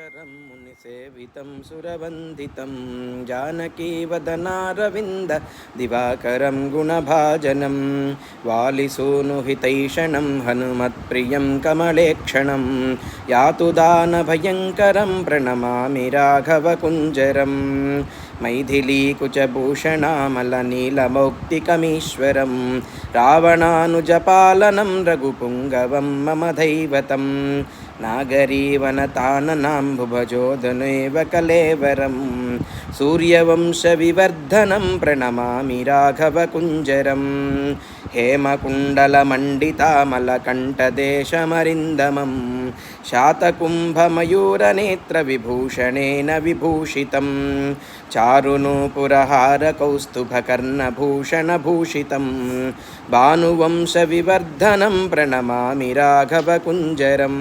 शरं मुनिसेवितं सुरवन्दितं जानकीवदनारविन्द दिवाकरं गुणभाजनं वालिसूनुहितैषणं हनुमत्प्रियं कमलेक्षणं यातु दानभयङ्करं प्रणमामि राघवकुञ्जरं मैथिलीकुचभूषणामलनीलमौक्तिकमीश्वरं रावणानुजपालनं रघुपुङ्गवं मम दैवतं नागरीवनताननाम्बुभजोदनेव कलेवरं सूर्यवंशविवर्धनं प्रणमामि राघवकुञ्जरं हेमकुण्डलमण्डितामलकण्ठदेशमरिन्दमं शातकुम्भमयूरनेत्रविभूषणेन विभूषितं चारुनूपुरहारकौस्तुभकर्णभूषणभूषितं भानुवंशविवर्धनं प्रणमामि राघवकुञ्जरम्